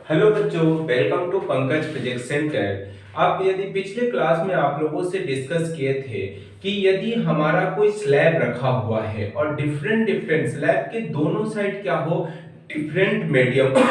Hello बच्चों, welcome to Pankaj physics centre. आप यदि पिछले क्लास में आप लोगों से डिस्कस किए थे कि यदि हमारा कोई स्लैब रखा हुआ है और डिफरेंट डिफरेंट स्लैब के दोनों साइड क्या हो, डिफरेंट मीडियम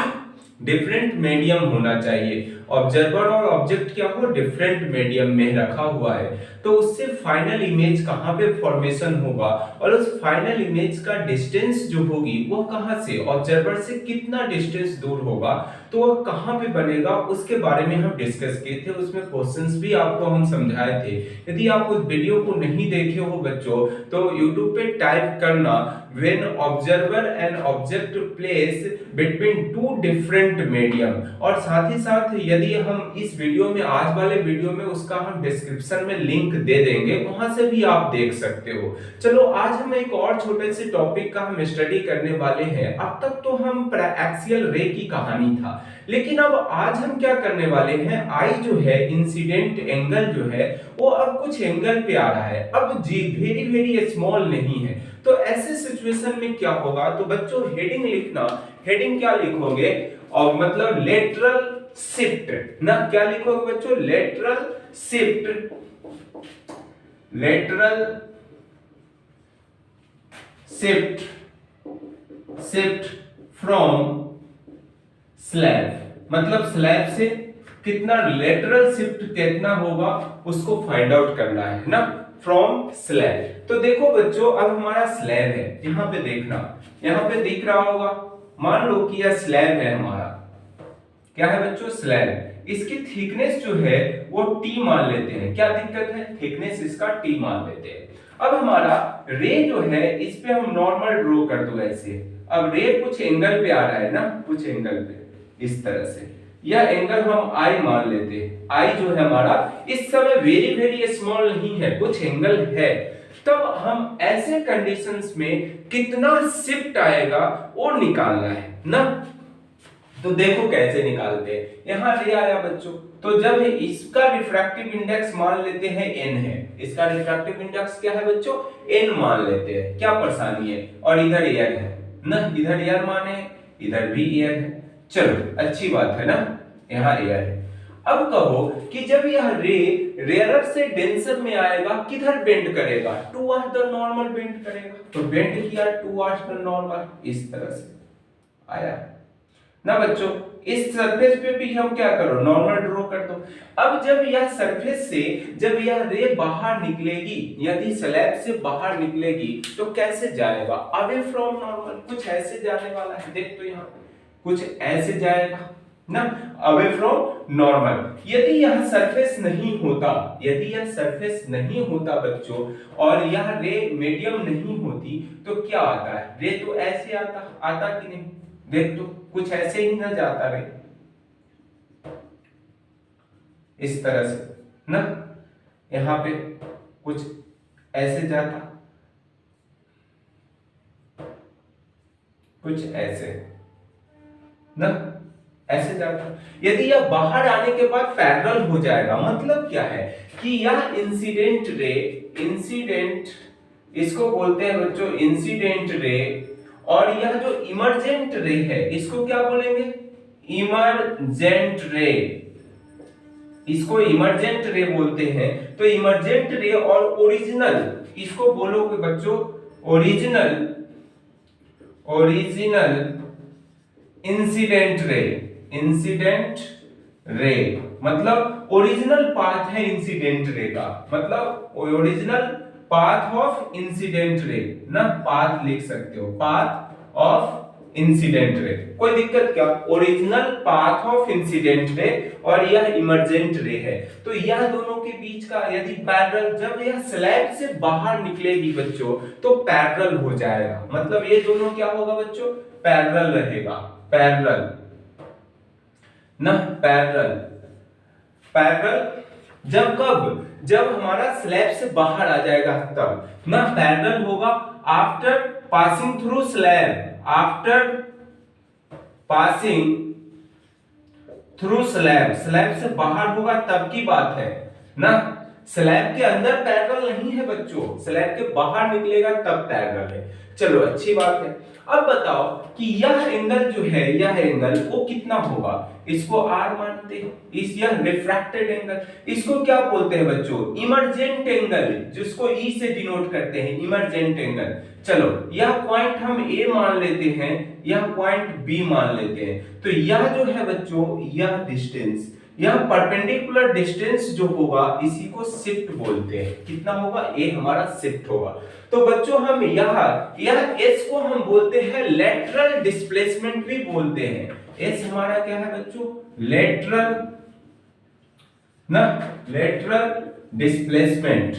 डिफरेंट मीडियम होना चाहिए। ऑब्जर्वर और ऑब्जेक्ट क्या हो, डिफरेंट मीडियम में रखा हुआ है, तो उससे फाइनल इमेज कहाँ पे फॉर्मेशन होगा और उस फाइनल इमेज का डिस्टेंस जो होगी वो कहाँ से, ऑब्जर्वर से कितना डिस्टेंस दूर होगा, तो वह कहाँ पे बनेगा, उसके बारे में हम डिस्कस किए थे। उसमें क्वेश्चंस भी आपको हम समझाए थे। यदि आप उस वीडियो को नहीं देखे हो बच्चों, तो YouTube पे टाइप करना when observer and object place between two different medium, और साथ ही साथ यदि हम इस वीडियो में, आज वाले वीडियो में, उसका हम डिस्क्रिप्शन में लिंक दे देंगे, वहां से भी आप देख सकते हो। चलो आज हम एक और छोटे से टॉपिक का हम स्टडी करने वाले हैं। अब तक तो हम एक्सियल रे की कहानी था, लेकिन अब आज हम क्या करने वाले हैं, आई जो है इंसिडेंट एंगल जो है वो अब कुछ एंगल पे आ रहा है। अब जी वेरी वेरी स्मॉल नहीं है, तो ऐसे सिचुएशन में क्या होगा, तो बच्चों हेडिंग लिखना। हेडिंग क्या लिखोगे, और मतलब लेटरल शिफ्ट ना, क्या लिखोगे बच्चों, lateral shift, lateral shift, shift from slab, मतलब स्लैब से कितना लेटरल शिफ्ट कितना होगा उसको फाइंड आउट करना है ना, फ्रॉम स्लैब। तो देखो बच्चों, अब हमारा स्लैब है, यहां पे देखना, यहां पे दिख रहा होगा। मान लो कि यह स्लैब है हमारा, क्या है बच्चों, स्लैब। इसकी थिकनेस जो है वो टी मान लेते हैं। क्या दिक्कत है, थिकनेस इसका टी मान लेते हैं। अब हमारा रे जो है, इस पे हम नॉर्मल ड्रॉ कर दो ऐसे। अब रे कुछ एंगल पे आ रहा है ना, कुछ एंगल पे इस तरह से, यह एंगल हम आई मान लेते हैं। आई जो है हमारा इस समय वेरी वेरी स्मॉल नहीं है, कुछ एंगल है। तब हम ऐसे कंडीशंस में कितना शिफ्ट आएगा वो निकालना है ना। तो देखो कैसे निकालते हैं, यहां रे आया बच्चों, तो जब इसका रिफ्रैक्टिव इंडेक्स मान लेते हैं n है, इसका रिफ्रैक्टिव इंडेक्स क्या है बच्चों, n मान लेते हैं, क्या परेशानी है, और इधर एयर है ना, इधर एयर माने, इधर भी एयर है। चलो अच्छी बात है ना, यहाँ एयर है। अब कहो कि जब यह रे रेयर से डेंसर में आएगा, किधर बेंड करेगा, टुवर्ड्स द नॉर्मल बेंड करेगा। तो बेंड किया टुवर्ड्स द नॉर्मल, इस तरह से आया ना बच्चों। इस सरफेस पे भी हम क्या करो, नॉर्मल ड्रॉ कर दो। अब जब यह सरफेस से, जब यह रे बाहर निकलेगी, यदि स्लैब से बाहर निकलेगी, तो कैसे जाएगा, अवे फ्रॉम नॉर्मल, कुछ ऐसे जाने वाला है। देख तो यहाँ कुछ ऐसे जाएगा ना, अवे फ्रॉम नॉर्मल। यदि यह सरफेस नहीं होता, यदि यह सरफेस नहीं होता बच्चों, और यह रे मीडियम नहीं होती, तो क्या आता है, रे तो ऐसे आता कि नहीं, देख तो कुछ ऐसे ही ना जाता रे, इस तरह से ना, यहां पे कुछ ऐसे जाता, कुछ ऐसे ना, ऐसे जाता। यदि यह बाहर आने के बाद पैरेलल हो जाएगा, मतलब क्या है कि यह इंसिडेंट रे, इंसिडेंट इसको बोलते हैं बच्चों इंसिडेंट रे, और यह जो इमर्जेंट रे है इसको क्या बोलेंगे, इमर्जेंट रे, इसको इमर्जेंट रे बोलते हैं। तो इमर्जेंट रे और ओरिजिनल, इसको बोलोगे बच्चों original, original incident ray, incident ray मतलब ओरिजिनल पाथ है इंसिडेंट रे का, मतलब original path of incident ray ना, पाथ लिख सकते हो, पाथ ऑफ इंसिडेंट रे, कोई दिक्कत क्या, original path of incident ray, और यह इमर्जेंट रे है। तो यह दोनों के बीच का यदि पैरेलल, जब यह स्लैब से बाहर निकलेगी बच्चों तो पैरेलल हो जाएगा, मतलब ये दोनों क्या होगा बच्चों, पैरेलल रहेगा, पैरेलल ना, पैरेलल, पैरेलल जब कब, जब हमारा स्लैब से बाहर आ जाएगा तब ना पैरेलल होगा। After passing through slab, after passing through slab, slab से बाहर होगा तब की बात है ना, स्लैब के अंदर पैरेलल नहीं है बच्चों, स्लैब के बाहर निकलेगा तब पैरेलल है। चलो अच्छी बात है। अब बताओ कि यह एंगल जो है, यह एंगल वो कितना होगा, इसको R मानते हैं, इस यह रिफ्रैक्टेड एंगल, इसको क्या बोलते हैं बच्चों, इमर्जेंट एंगल, जिसको E से डिनोट करते हैं, इमर्जेंट एंगल। चलो यह पॉइंट हम A मान लेते हैं, यह पॉइंट B मान लेते हैं। तो यह जो है बच्चों, यह डिस्टेंस, यह परपेंडिकुलर डिस्टेंस जो होगा इसी को शिफ्ट बोलते हैं। कितना होगा, A हमारा शिफ्ट होगा। तो बच्चों हम यह S को हम बोलते हैं लेटरल डिस्प्लेसमेंट भी बोलते हैं। S हमारा क्या है बच्चों, लेटरल ना, लेटरल डिस्प्लेसमेंट,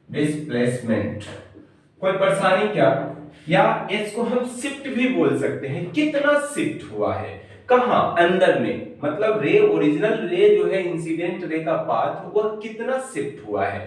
डिस्प्लेसमेंट। कोई परेशानी क्या, या S को हम शिफ्ट भी बोल सकते हैं। कितना शिफ्ट हुआ है, कहां, अंदर में, मतलब रे, ओरिजिनल रे जो है, इंसिडेंट रे का पाथ वह कितना शिफ्ट हुआ है,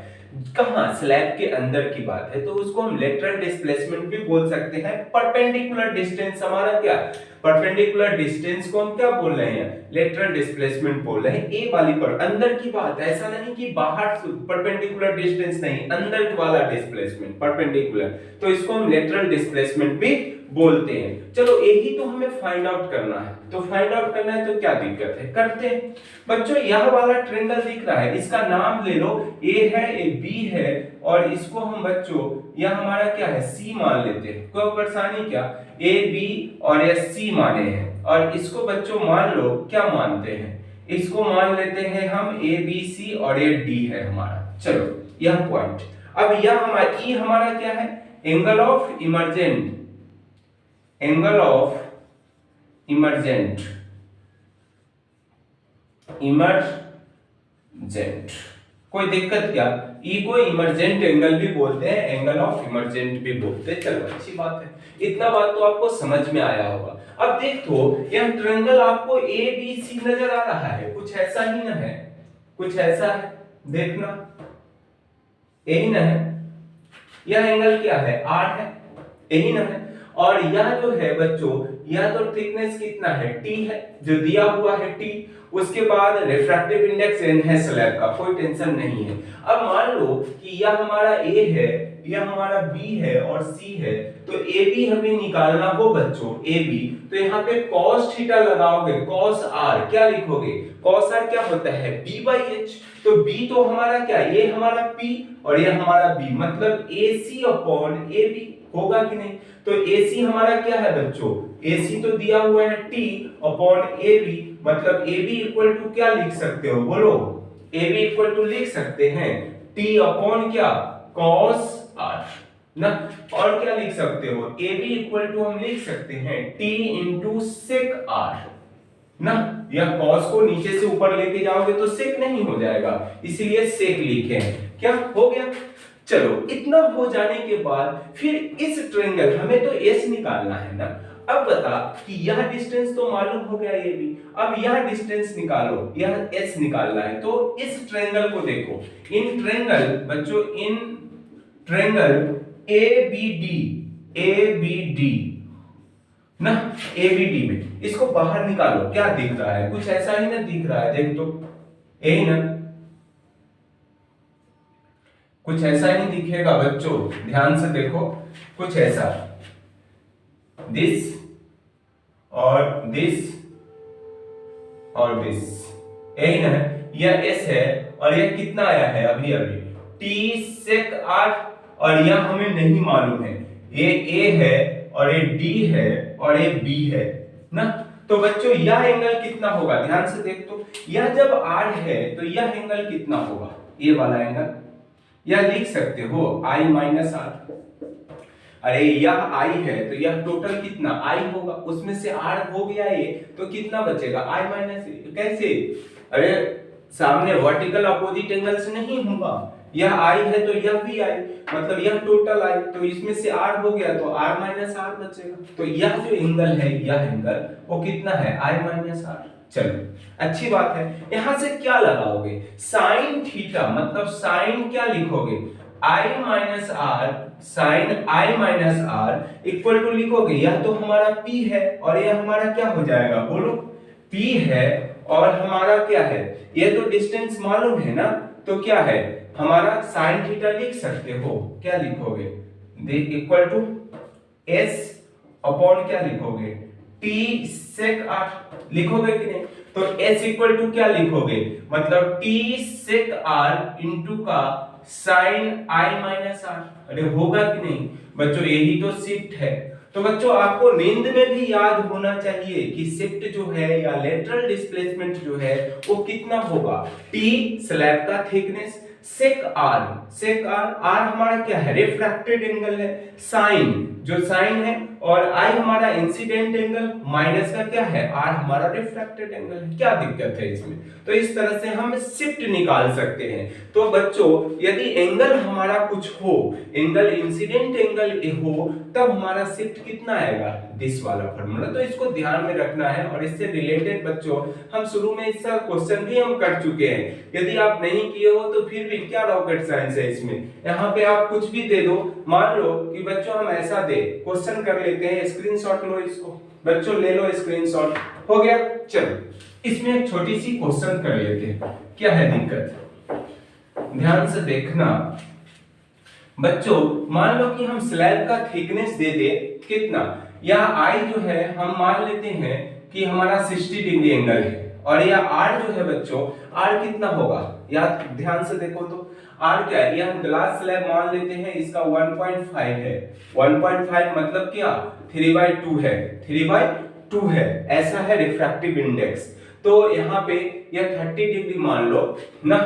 कहां, स्लैब के अंदर की बात है, तो उसको हम लेटरल डिस्प्लेसमेंट भी बोल सकते हैं। परपेंडिकुलर डिस्टेंस हमारा क्या, परपेंडिकुलर डिस्टेंस को हम क्या बोल रहे हैं, लेटरल डिस्प्लेसमेंट बोल रहे हैं। ए वाली पर अंदर की बात है, ऐसा नहीं कि बाहर परपेंडिकुलर डिस्टेंस नहीं, अंदर वाला डिस्प्लेसमेंट परपेंडिकुलर, तो इसको हम लेटरल डिस्प्लेसमेंट भी बोलते हैं। चलो यही तो हमें फाइंड आउट करना है, तो फाइंड आउट करना है तो क्या दिक्कत है, करते हैं। बच्चों यह वाला ट्रायंगल दिख रहा है, इसका नाम ले लो, ए है, ए बी है, और इसको हम बच्चों यह हमारा क्या है, सी मान लेते हैं। कोई परेशानी क्या, ए बी और ये सी माने हैं, और इसको बच्चों मान लो क्या मानते हैं, इसको मान लेते हैं हम ए बी सी, और ये डी है हमारा। चलो यह पॉइंट, अब यह हमारा ई हमारा क्या है, angle of emergent, angle of emergent, emergent. कोई दिक्कत क्या, ई को इमर्जेंट एंगल भी बोलते हैं, एंगल ऑफ इमर्जेंट भी बोलते हैं। चलो अच्छी बात है, इतना बात तो आपको समझ में आया होगा। अब देखो यह ट्रायंगल आपको ए बी सी नजर आ रहा है, कुछ ऐसा ही ना है, कुछ ऐसा है, देखना यही ना है, यह एंगल क्या है, आर है, यही ना है। और यह जो है बच्चों, यह तो थिकनेस कितना है, टी है, जो दिया हुआ है टी। उसके बाद रिफ्रैक्टिव इंडेक्स n है स्लैब का, कोई टेंशन नहीं है। अब मान लो कि यह हमारा a है, यह हमारा b है और c है, तो ab हमें निकालना हो बच्चों, ab, तो यहाँ पे cos थीटा लगाओगे, cos r क्या लिखोगे, cos r क्या होता है, b/h। तो b तो हमारा क्या, ये हमारा p और ये हमारा b, मतलब ac अपॉन ab होगा कि नहीं। तो AC हमारा क्या है बच्चों, AC तो दिया हुआ है T अपॉन AB, मतलब AB इक्वल टू क्या लिख सकते हो, बोलो, AB इक्वल टू लिख सकते हैं T अपॉन क्या, cos R ना, और क्या लिख सकते हो, AB इक्वल टू हम लिख सकते हैं T इंटू sec R ना, यह cos को नीचे से ऊपर लेके जाओगे तो sec नहीं हो जाएगा, इसीलिए sec लिखे हैं। क्या हो गया, चलो इतना हो जाने के बाद फिर इस ट्रायंगल, हमें तो S निकालना है ना। अब बता कि यह डिस्टेंस तो मालूम हो गया ये भी, अब यह डिस्टेंस निकालो, यह S निकालना है। तो इस ट्रायंगल को देखो, इन ट्रायंगल बच्चों, इन ट्रायंगल ABD ना, ABD में इसको बाहर निकालो, क्या दिख रहा है, कुछ ऐसा ही ना दिख रहा है, देख तो यही ना, कुछ ऐसा ही दिखेगा बच्चों, ध्यान से देखो, कुछ ऐसा, दिस और दिस और दिस, यही ना है, यह S है, और यह कितना आया है अभी अभी T sec R, और यह हमें नहीं मालूम है, ये A है और ये D है और ये B है ना। तो बच्चों यह एंगल कितना होगा, ध्यान से देख तो, यह जब R है तो यह एंगल कितना होगा, ये वाला एंगल, यह लिख सकते हो I माइनस R। अरे यह I है तो यह टोटल कितना I होगा, उसमें से R हो गया ये, तो कितना बचेगा I माइनस, कैसे, अरे सामने वर्टिकल अपोजिट एंगल से नहीं होगा, यह I है तो यह भी I, मतलब यह टोटल I, तो इसमें से R हो गया तो R माइनस R बचेगा। तो यह जो एंगल है, यह एंगल वो कितना है, I माइनस R। चलो अच्छी बात है, यहां से क्या लगाओगे, साइन थीटा, मतलब साइन क्या लिखोगे, I minus R, sine I minus R equal to लिखोगे, यह तो हमारा P है और यह हमारा क्या हो जाएगा, बोलो, P है, और हमारा क्या है, ये तो डिस्टेंस मालूम है ना, तो क्या है हमारा साइन थीटा लिख सकते हो, क्या लिखोगे, इक्वल टू एस अपॉन क्या लिखोगे, टी सेक आर लिखोगे कि नहीं। तो s इक्वल टू क्या लिखोगे, मतलब टी सेक आर इंटू का साइन आई माइनस आर। अरे होगा कि नहीं बच्चों, यही तो शिफ्ट है। तो बच्चों आपको नींद में भी याद होना चाहिए कि शिफ्ट जो है या लेटरल डिस्प्लेसमेंट जो है वो कितना होगा, टी स्लैब का थिकनेस सेक आर आर हमारा क्या है, रिफ्रैक्टेड एंगल है, साइन जो साइन है, और आई हमारा इंसिडेंट एंगल, माइनस का क्या है, आर हमारा रिफ्रैक्टेड एंगल है। क्या दिक्कत है इसमें, तो इस तरह से हम शिफ्ट निकाल सकते हैं। तो बच्चों यदि एंगल हमारा कुछ हो, एंगल इंसिडेंट एंगल हो, तब हमारा शिफ्ट कितना आएगा, दिस वाला फार्मूला। तो इसको ध्यान में रखना है, और इससे रिलेटेड बच्चों हम शुरू में इसका क्वेश्चन भी हम कर चुके हैं। यदि आप नहीं किए हो तो फिर भी क्या रॉकेट साइंस है इसमें, यहाँ पे आप कुछ भी दे दो। मान लो कि बच्चों हम ऐसा दे, क्वेश्चन कर लेते हैं, स्क्रीनशॉट लो इसको बच्चों, ले लो स्क्रीनशॉट, हो गया। चलो इसमें एक छोटी सी क्वेश्चन कर लेते हैं, क्या है दिक्कत, ध्यान से देखना बच्चों। मान लो कि हम स्लैब का थिकनेस दे दे कितना, या आई जो है हम मान लेते हैं कि हमारा 60 डिग्री एंगल है, और या आर जो है बच्चों, आर कितना होगा, या ध्यान से देखो तो आर क्या है, ये हम ग्लास स्लैब मान लेते हैं, इसका 1.5 है, 1.5 मतलब क्या 3/2 है, 3/2 है, ऐसा है रिफ्रैक्टिव इंडेक्स। तो यहाँ पे यह 30 डिग्री मान लो ना,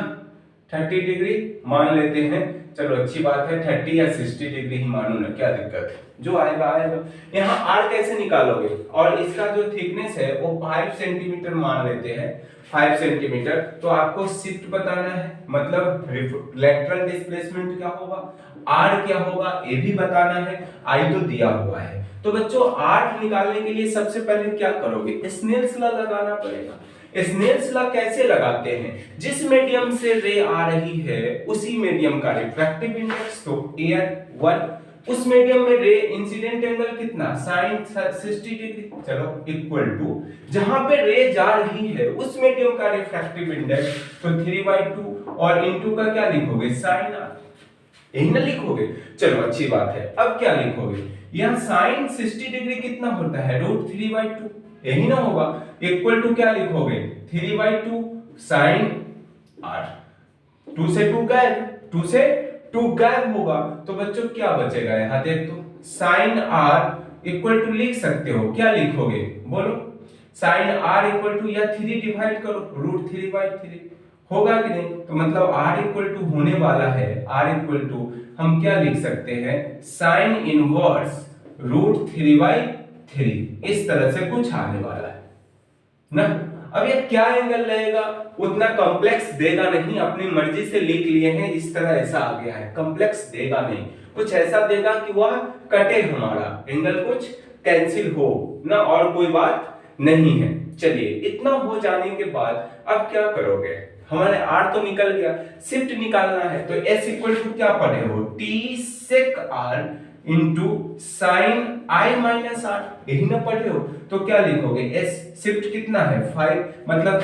30 डिग्री मान लेते हैं, चलो अच्छी बात है, 30 या 60 डिग्री ही मानो ना, क्या दिक्कत है, जो आएगा आएगा। यहाँ आर कैसे निकालोगे, और इसका जो थिकनेस है वो 5 सेंटीमीटर मान लेते हैं, 5 सेंटीमीटर। तो आपको शिफ्ट बताना है, मतलब लेटरल डिस्प्लेसमेंट क्या होगा, आर क्या होगा ये भी बताना है, आई तो दिया हुआ है। तो बच्चों आर निकालने के लिए सबसे पहले क्या करोगे, स्नेल्स लॉ लगाना पड़ेगा। स्नेल्स लॉ कैसे लगाते हैं, जिस मीडियम से रे आ रही है उसी मीडियम का रिफ्रैक्टिव इंडेक्स, तो एयर 1, उस मीडियम में रे इंसिडेंट एंगल कितना sin 60 डिग्री, चलो इक्वल टू जहां पे रे जा रही है उस मीडियम का रिफ्रैक्टिव इंडेक्स, तो 3/2, और इनटू का क्या लिखोगे sin r, यही ना लिखोगे। चलो अच्छी बात है, अब क्या लिखोगे, यहां sin 60 डिग्री कितना होता है, √3/2, यही ना होगा, इक्वल टू क्या लिखोगे 3/2 sin r, 2 से 2 गायब, 2 से 2 गायब होगा, तो बच्चों क्या बचेगा, यहां देख तो sin r इक्वल टू लिख सकते हो, क्या लिखोगे बोलो, sin r इक्वल टू या 3 डिवाइड करो, √3/3 होगा कि नहीं। तो मतलब r इक्वल टू होने वाला है, r इक्वल टू हम क्या लिख सकते हैं, sin इनवर्स √3/3, इस तरह से कुछ आने वाला है ना। अब ये क्या एंगल रहेगा, उतना कॉम्प्लेक्स देगा नहीं, अपनी मर्जी से लिख लिए हैं, इस तरह ऐसा आ गया है, कॉम्प्लेक्स देगा नहीं, कुछ ऐसा देगा कि वह कटे, हमारा एंगल कुछ कैंसिल हो ना, और कोई बात नहीं है। चलिए इतना हो जाने के बाद अब क्या करोगे, हमारे r तो निकल गया, शिफ्ट निकालना है, तो s इक्वल टू क्या पढ़े हो, t sec r into sine I minus R, यही ना पढ़े हो। तो क्या लिखोगे, s शिफ्ट कितना है 5, मतलब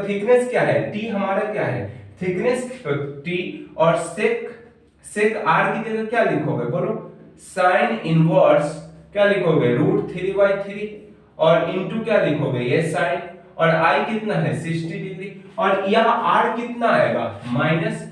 थिकनेस क्या है, t हमारा क्या है थिकनेस, तो t, और सेक r की जगह क्या लिखोगे बोलो, साइन इनवर्स क्या लिखोगे √3/3, और इनटू क्या लिखोगे ये साइन, और i कितना है 60 डिग्री, और यह r कितना आएगा माइनस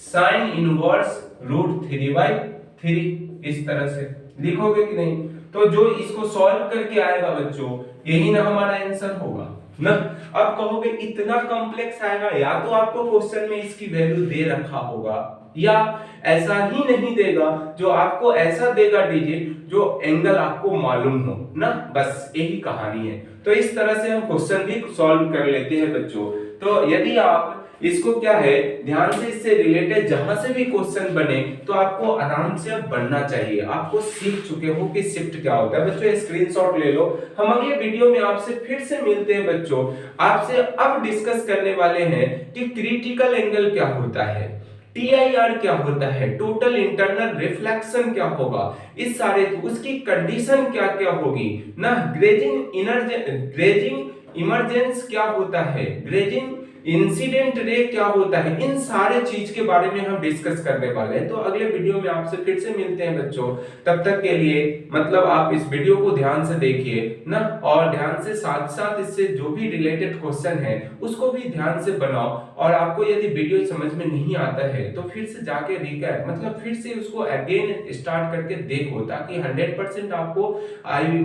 साइन इनवर्स √3/3, इस तरह से लिखोगे कि नहीं। तो जो इसको सॉल्व करके आएगा बच्चों, यही ना हमारा आंसर होगा ना। अब कहोगे इतना कॉम्प्लेक्स आएगा, या तो आपको क्वेश्चन में इसकी वैल्यू दे रखा होगा, या ऐसा ही नहीं देगा, जो आपको ऐसा देगा डिजिट जो एंगल आपको मालूम हो ना, बस यही कहानी है। तो इस तरह से हम क्वेश्चन भी सॉल्व कर लेते हैं बच्चों। तो यदि आप इसको क्या है ध्यान से इससे रिलेटेड जहां से भी क्वेश्चन बने तो आपको आराम से अब बनना चाहिए, आपको सीख चुके हो कि शिफ्ट क्या होता है। बच्चों स्क्रीनशॉट ले लो, हम अगले वीडियो में आपसे फिर से मिलते हैं बच्चों। आपसे अब डिस्कस करने वाले हैं कि क्रिटिकल एंगल क्या होता है, TIR क्या होता है, टोटल इंटरनल रिफ्लेक्शन क्या होगा, इस सारे उसकी कंडीशन क्या क्या होगी ना, ग्रेजिंग इमरजेंस क्या होता है, ग्रेजिंग इंसिडेंट रे क्या होता है, इन सारे चीज के बारे में हम डिस्कस करने वाले हैं। तो अगले वीडियो में आपसे फिर से मिलते हैं बच्चों। तब तक के लिए मतलब आप इस वीडियो को ध्यान से देखिए ना, और ध्यान से साथ साथ इससे जो भी रिलेटेड क्वेश्चन है उसको भी ध्यान से बनाओ। और आपको यदि वीडियो समझ में नहीं आता है तो फिर से जाके रिकैप मतलब फिर से उसको अगेन स्टार्ट करके देखो, ताकि 100% आपको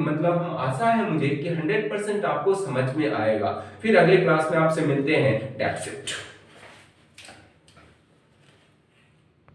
मतलब हम आशा है मुझे कि 100% आपको समझ में आएगा। फिर अगले क्लास में आपसे मिलते हैं। That's it.